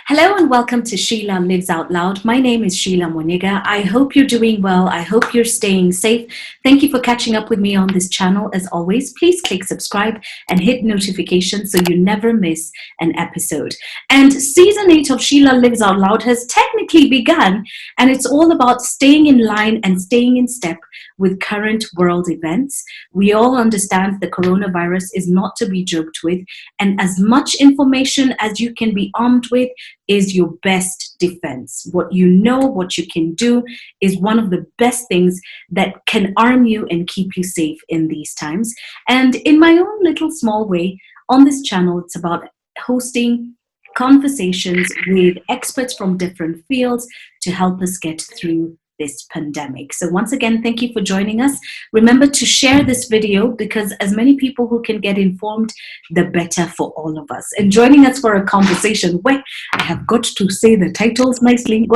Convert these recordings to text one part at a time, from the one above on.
Hello and welcome to Sheila Lives Out Loud. My name is Sheila Moniga. I hope you're doing well. I hope you're staying safe. Thank you for catching up with me on this channel. As always, please click subscribe and hit notifications so you never miss an episode. And season 8 of Sheila Lives Out Loud has technically begun, and it's all about staying in line and staying in step with current world events. We all understand the coronavirus is not to be joked with, and as much information as you can be armed with is your best defense. What you know, what you can do is one of the best things that can arm you and keep you safe in these times. And in my own little small way, on this channel, it's about hosting conversations with experts from different fields to help us get through this pandemic. So once again, thank you for joining us. Remember to share this video because as many people who can get informed, the better for all of us. And joining us for a conversation where I have got to say the titles nicely,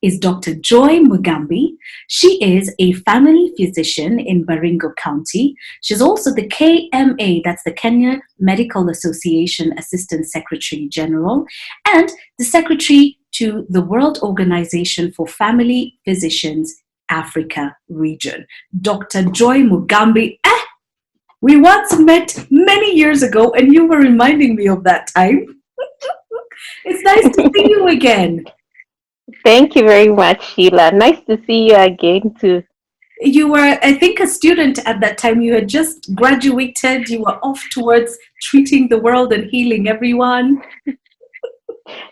is Dr. Joy Mugambi. She is a family physician in Baringo County. She's also the KMA, that's the Kenya Medical Association Assistant Secretary General, and the Secretary to the World Organization for Family Physicians Africa region. Dr. Joy Mugambi. We once met many years ago and you were reminding me of that time. It's nice to see you again. Thank you very much, Sheila. Nice to see you again too. You were, I think, a student at that time. You had just graduated. You were off towards treating the world and healing everyone.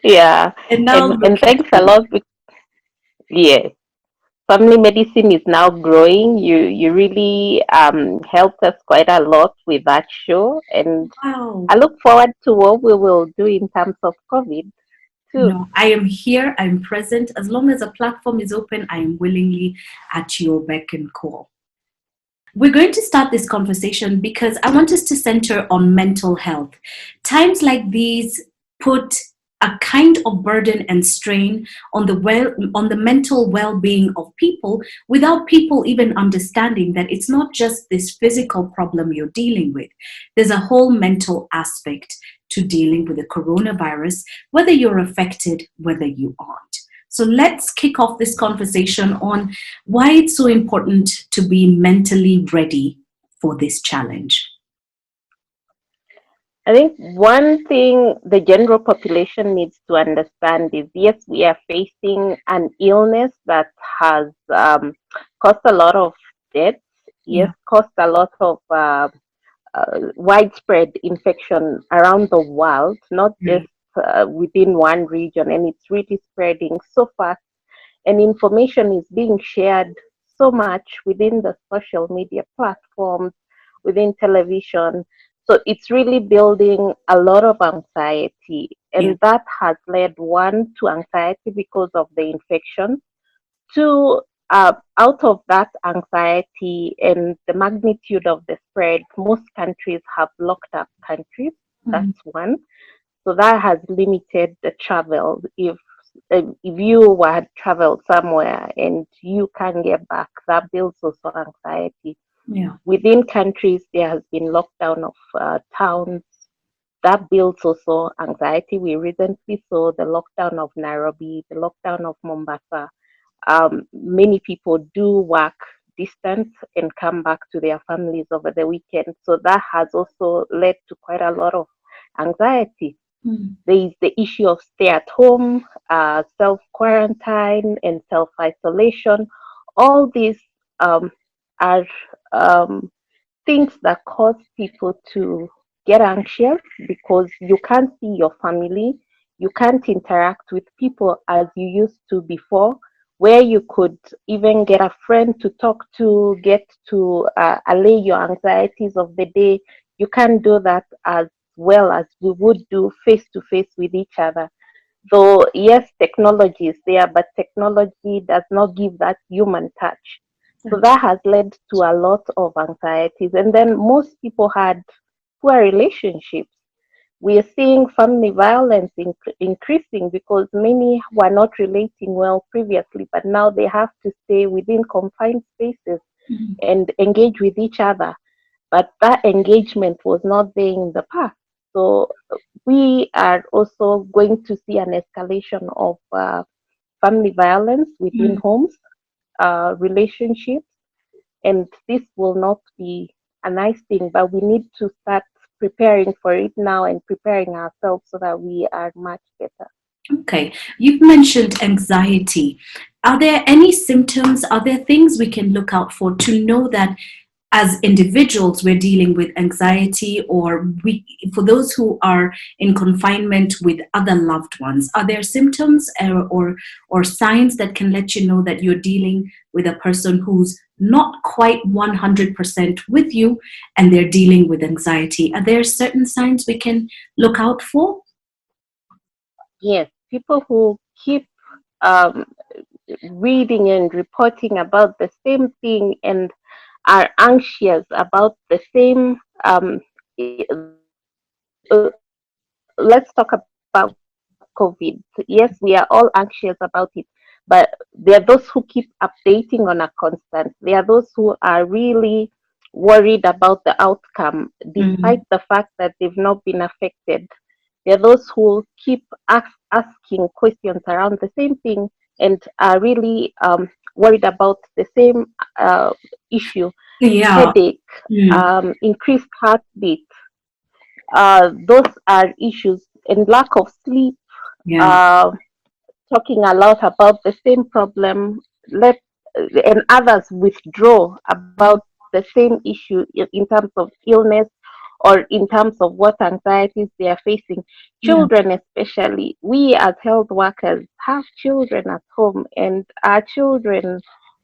Yeah, And now and thanks a lot. Yes, family medicine is now growing. You really helped us quite a lot with that show, and wow. I look forward to what we will do in terms of COVID too. No, I am here. I'm present. As long as a platform is open, I am willingly at your beck and call. We're going to start this conversation because I want us to center on mental health. Times like these put a kind of burden and strain on the mental well-being of people without people even understanding that it's not just this physical problem you're dealing with. There's a whole mental aspect to dealing with the coronavirus, whether you're affected, whether you aren't. So let's kick off this conversation on why it's so important to be mentally ready for this challenge. I think one thing the general population needs to understand is, yes, we are facing an illness that has caused a lot of deaths, yes, caused a lot of widespread infection around the world, not just within one region, and it's really spreading so fast, and information is being shared so much within the social media platforms, within television. So it's really building a lot of anxiety, and that has led, one, to anxiety because of the infection, two, out of that anxiety and the magnitude of the spread, most countries have locked up countries. That's one. So that has limited the travel. If you had traveled somewhere and you can't get back, that builds also anxiety. Within countries, there has been lockdown of towns. That builds also anxiety. We recently saw the lockdown of Nairobi, the lockdown of Mombasa. Many people do work distance and come back to their families over the weekend. So that has also led to quite a lot of anxiety. There is the issue of stay at home, self-quarantine, and self-isolation. All these are things that cause people to get anxious because you can't see your family, you can't interact with people as you used to before, where you could even get a friend to talk to, get to allay your anxieties of the day. You can't do that as well as we would do face to face with each other. So yes, technology is there, but technology does not give that human touch. So that has led to a lot of anxieties. And then most people had poor relationships. We are seeing family violence increasing because many were not relating well previously, but now they have to stay within confined spaces and engage with each other. But that engagement was not there in the past. So we are also going to see an escalation of family violence within Mm. homes, relationships, and this will not be a nice thing, but we need to start preparing for it now and preparing ourselves so that we are much better. Okay, you've mentioned anxiety. Are there any symptoms? Are there things we can look out for to know that as individuals we're dealing with anxiety, or for those who are in confinement with other loved ones, are there symptoms or signs that can let you know that you're dealing with a person who's not quite 100% with you and they're dealing with anxiety? Are there certain signs we can look out for? Yes, people who keep um, reading and reporting about the same thing and are anxious about the same let's talk about COVID. Yes, we are all anxious about it, but there are those who keep updating on a constant. There are those who are really worried about the outcome, despite Mm, the fact that they've not been affected. There are those who keep asking questions around the same thing and are really worried about the same issue: yeah. headache, Mm, increased heartbeat. Those are issues, and lack of sleep, yeah. uh, talking a lot about the same problem, let and others withdraw about the same issue in terms of illness or in terms of what anxieties they are facing. Yeah. Children, especially, we as health workers have children at home, and our children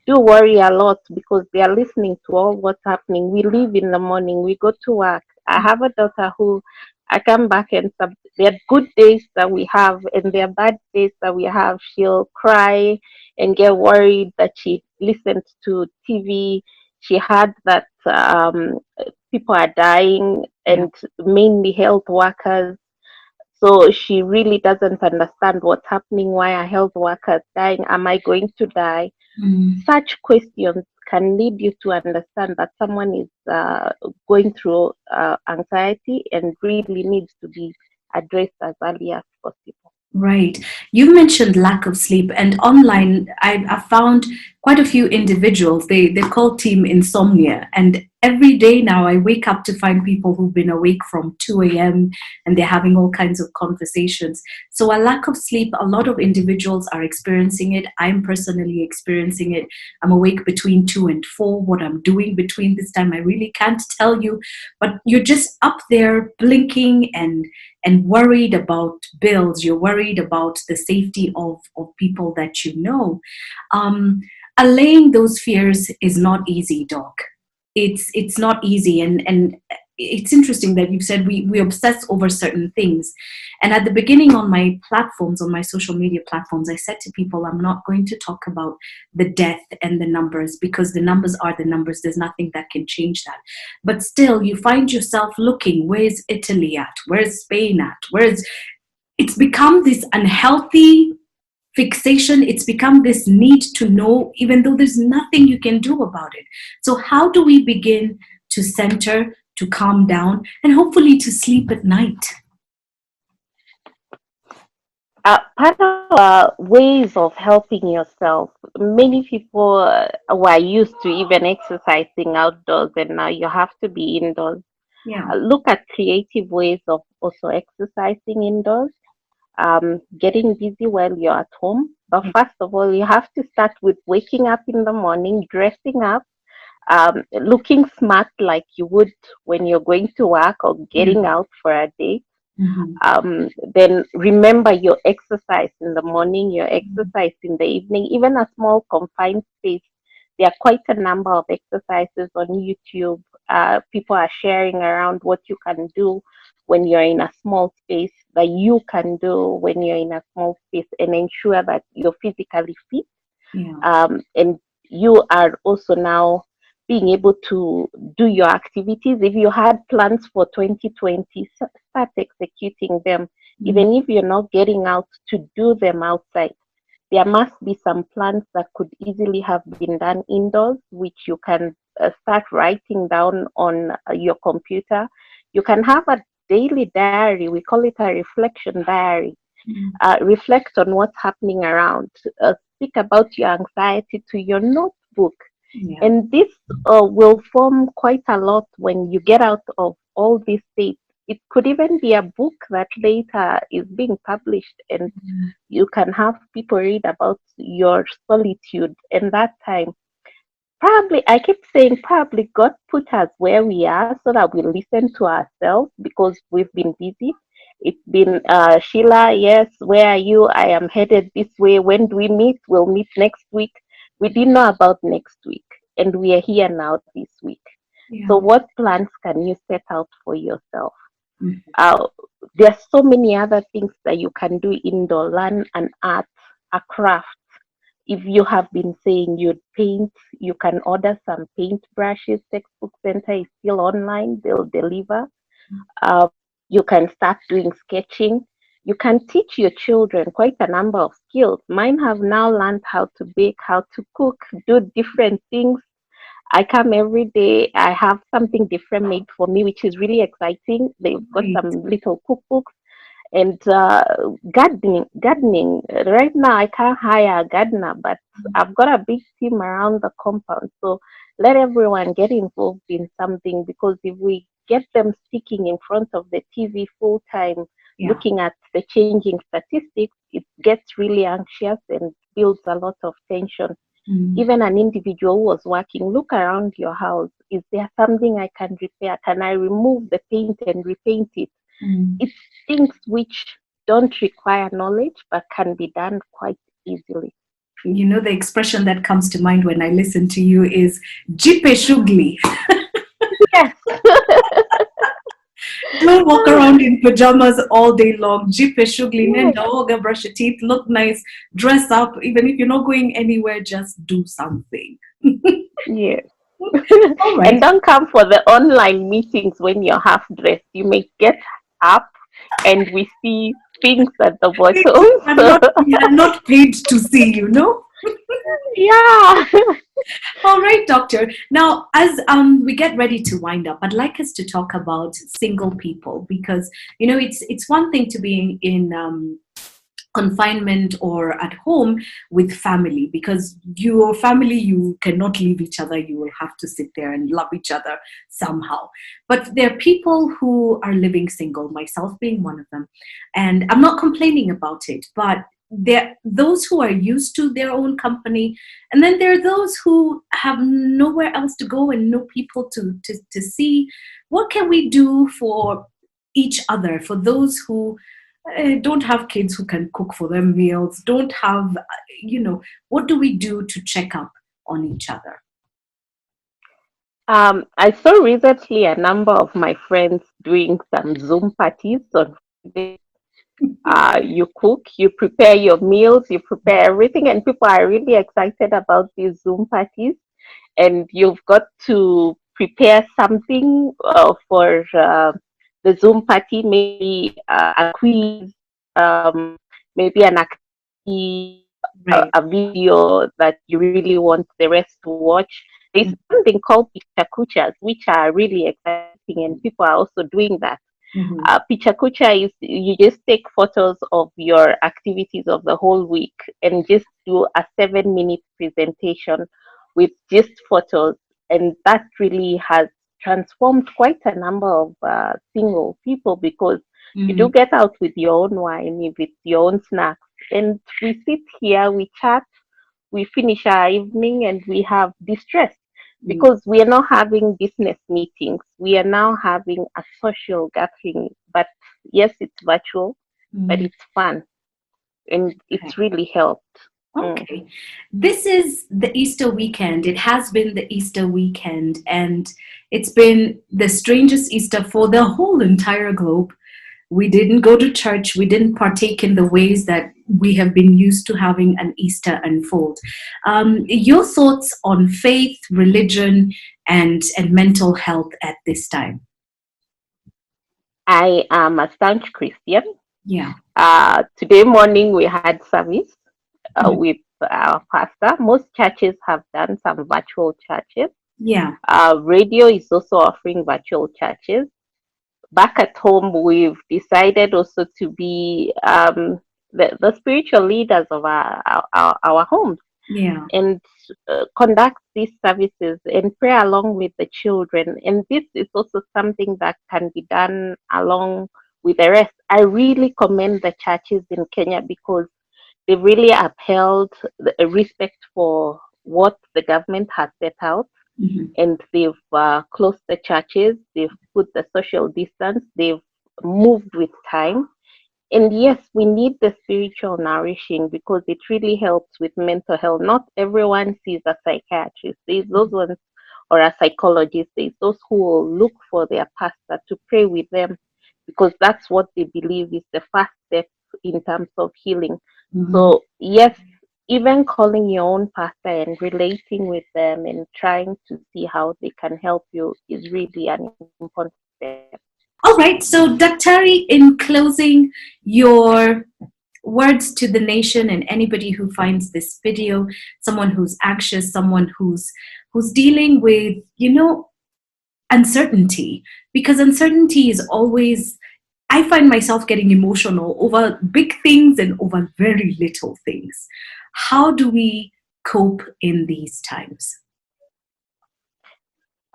do worry a lot because they are listening to all what's happening. We leave in the morning, we go to work. I have a daughter who I come back and there are good days that we have and there are bad days that we have. She'll cry and get worried that she listened to TV. She heard that people are dying, Yeah. and mainly health workers. So she really doesn't understand what's happening. Why are health workers dying? Am I going to die? Mm. Such questions can lead you to understand that someone is going through anxiety and really needs to be addressed as early as possible. Right. You mentioned lack of sleep, and online, I found quite a few individuals. They call team insomnia, and every day now I wake up to find people who've been awake from 2 a.m. and they're having all kinds of conversations. So a lack of sleep, a lot of individuals are experiencing it. I'm personally experiencing it. I'm awake between 2 and 4. What I'm doing between this time, I really can't tell you, but you're just up there blinking and worried about bills. You're worried about the safety of people that you know. um, Allaying those fears is not easy, Doc. It's not easy, and it's interesting that you've said we obsess over certain things. And at the beginning, on my platforms, on my social media platforms, I said to people, I'm not going to talk about the death and the numbers, because the numbers are the numbers. There's nothing that can change that. But still, you find yourself looking, where's Italy at? Where's Spain at? Where's It's become this unhealthy fixation. It's become this need to know, even though there's nothing you can do about it. So how do we begin to center, to calm down, and hopefully to sleep at night? Part of ways of helping yourself, many people were used to even exercising outdoors, and now you have to be indoors. Yeah. Look at creative ways of also exercising indoors, getting busy while you're at home. But first of all, you have to start with waking up in the morning, dressing up, looking smart like you would when you're going to work or Yeah. getting out for a day. Mhm. Then remember your exercise in the morning, your exercise in the evening, even a small confined space. There are quite a number of exercises on YouTube. People are sharing around what you can do when you're in a small space, that you can do when you're in a small space, and ensure that you're physically fit, Yeah. and you are also now being able to do your activities. If you had plans for 2020, start executing them, Mm. even if you're not getting out to do them outside. There must be some plans that could easily have been done indoors, which you can start writing down on your computer. You can have a daily diary. We call it a reflection diary. Mm. Reflect on what's happening around. Speak about your anxiety to your notebook. Yeah. And this will form quite a lot when you get out of all these states. It could even be a book that later is being published, and Mm. you can have people read about your solitude and that time. Probably, I keep saying, probably God put us where we are so that we listen to ourselves because we've been busy. It's been, Sheila, yes, where are you? I am headed this way. When do we meet? We'll meet next week. We didn't know about next week, and we are here now this week. So, Yeah. what plans can you set out for yourself? Mm. Uh, there's so many other things that you can do indoor. Learn an art, a craft. If you have been saying you'd paint, you can order some paint brushes. Textbook Center is still online, they'll deliver. Uh, you can start doing sketching. You can teach your children quite a number of skills. Mine have now learned how to bake, how to cook, do different things. I come every day, I have something different made for me, which is really exciting. They've got Great. some little cookbooks and gardening right now I can't hire a gardener, but I've got a big team around the compound, so let everyone get involved in something, because if we get them sticking in front of the TV full time Yeah. looking at the changing statistics, it gets really anxious and builds a lot of tension. Mm. Even an individual who was working, look around your house. Is there something I can repair? Can I remove the paint and repaint it? Mm. It's things which don't require knowledge but can be done quite easily. You know, the expression that comes to mind when I listen to you is jipe shugli. Yes. Don't walk around in pajamas all day long. Jipe shugli, Yes. nenda oga, brush your teeth, look nice, dress up. Even if you're not going anywhere, just do something. Yes. All And right. don't come for the online meetings when you're half dressed. You may get up and we see things at the bottom. We are not paid to see, you know? Yeah. All right, doctor. Now, as we get ready to wind up, I'd like us to talk about single people because you know it's one thing to be in confinement or at home with family because your family you cannot leave each other. You will have to sit there and love each other somehow. But there are people who are living single, myself being one of them, and I'm not complaining about it, but there those who are used to their own company, and then there are those who have nowhere else to go and no people to see. What can we do for each other, for those who don't have kids who can cook for them meals, don't have what do we do to check up on each other? I saw recently a number of my friends doing some Zoom parties on Friday. You cook, you prepare your meals, you prepare everything, and people are really excited about these Zoom parties. And you've got to prepare something for the Zoom party, maybe a quiz, um, maybe an activity, Right. a video that you really want the rest to watch. There's something called picture kuchas, which are really exciting, and people are also doing that. Mm-hmm. Picture kucha is you just take photos of your activities of the whole week and just do a 7 minute presentation with just photos. And that really has transformed quite a number of single people because you Mm-hmm. do get out with your own wine, with your own snacks. And we sit here, we chat, we finish our evening, and we have distress because we are not having business meetings. We are now having a social gathering. But yes, it's virtual, but Mm-hmm. it's fun and Okay. it's really helped. Mm. Okay. This is the Easter weekend. It has been the Easter weekend, and it's been the strangest Easter for the whole entire globe. We didn't go to church. We didn't partake in the ways that we have been used to having an Easter unfold. Your thoughts on faith, religion, and mental health at this time? I am a staunch Christian. Yeah. Today morning we had service Mm. with our pastor. Most churches have done some virtual churches. Yeah. Radio is also offering virtual churches. back at home, we've decided also to be the spiritual leaders of our homes, Yeah. and conduct these services and pray along with the children. And this is also something that can be done along with the rest. I really commend the churches in Kenya because they really upheld the respect for what the government has set out, Mm-hmm. and they've closed the churches, they've put the social distance, they've moved with time. And yes, we need the spiritual nourishing because it really helps with mental health. Not everyone sees a psychiatrist. There's those ones, or a psychologist. There's those who will look for their pastor to pray with them because that's what they believe is the first step in terms of healing. Mm-hmm. So yes, even calling your own pastor and relating with them and trying to see how they can help you is really an important step. All right. So, Daktari, in closing, your words to the nation and anybody who finds this video, someone who's anxious, someone who's dealing with, uncertainty, because uncertainty is always, I find myself getting emotional over big things and over very little things. How do we cope in these times?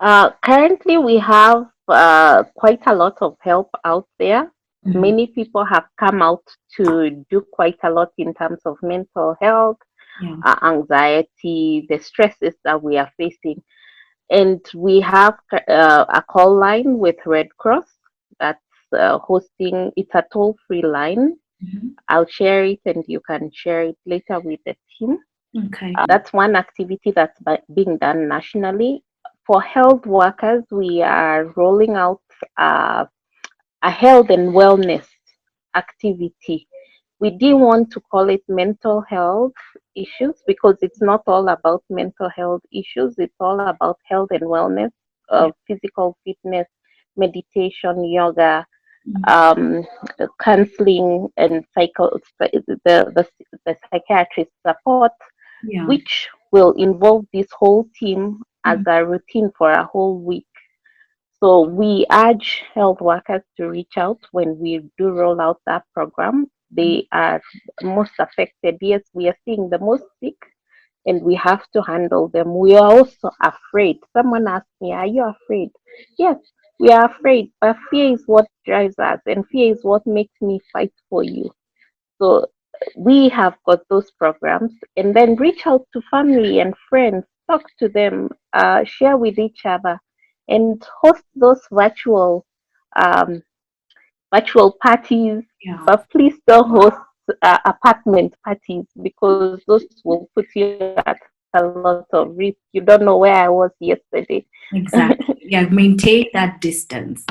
Currently, we have quite a lot of help out there. Mhm. Many people have come out to do quite a lot in terms of mental health, Yeah. anxiety, the stresses that we are facing. And we have a call line with Red Cross that's hosting, it's a toll-free line. Mhm. I'll share it and you can share it later with the team. Okay. That's one activity that's being done nationally. For health workers, we are rolling out a health and wellness activity. We didn't want to call it mental health issues because it's not all about mental health issues. It's all about health and wellness, Yeah. physical fitness, meditation, yoga, Mhm. counseling, and the psychiatrist support, Yeah. which will involve this whole team as Mhm. a routine for a whole week. So we urge health workers to reach out when we do roll out that program. They are most affected. Yes, we are seeing the most sick and we have to handle them. We are also afraid. Someone asked me, are you afraid? Yes, we are afraid, but fear is what drives us, and fear is what makes me fight for you. So we have got those programs, and then reach out to family and friends, talk to them, share with each other, and host those um, virtual parties. Yeah. But please don't host apartment parties because those will put you at a lot of risk. You don't know where I was yesterday. Exactly. Yeah. Maintain that distance.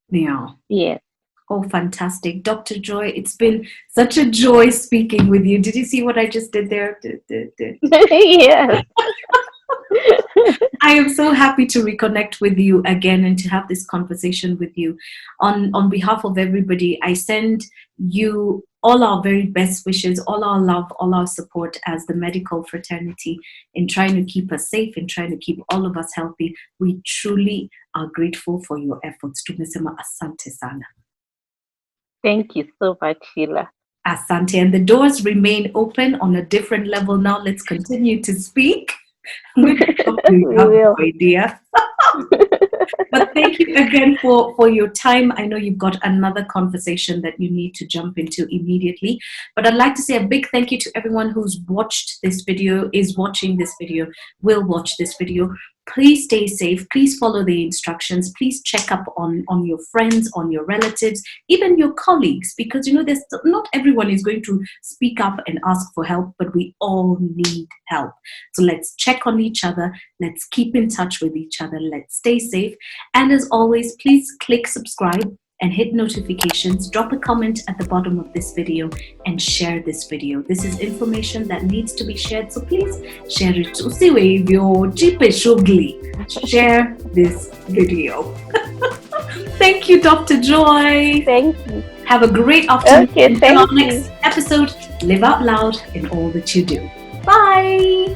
Yeah. Yes. Oh, fantastic. Dr. Joy, it's been such a joy speaking with you. Did you see what I just did there? Yes. I am so happy to reconnect with you again and to have this conversation with you. On behalf of everybody, I send you all our very best wishes, all our love, all our support as the medical fraternity in trying to keep us safe, in trying to keep all of us healthy. We truly are grateful for your efforts. Tumesema asante sana. Thank you so much, Sheila. Asante. And the doors remain open on a different level now. Let's continue to speak. Maybe you We have no will. idea. But thank you again for your time. I know you've got another conversation that you need to jump into immediately. But I'd like to say a big thank you to everyone who's watched this video, is watching this video, will watch this video. Please stay safe. Please follow the instructions. Please check up on your friends, on your relatives, even your colleagues, because there's not everyone is going to speak up and ask for help, but we all need help. So let's check on each other. Let's keep in touch with each other. Let's stay safe. And as always, please click subscribe and hit notifications. Drop a comment at the bottom of this video and share this video. This is information that needs to be shared, so please share it. Usiwe hivyo, jipe shughuli. Share this video. Thank you, Dr. Joy. Thank you. Have a great afternoon. Okay, Until thank our you. next episode, live out loud in all that you do. Bye.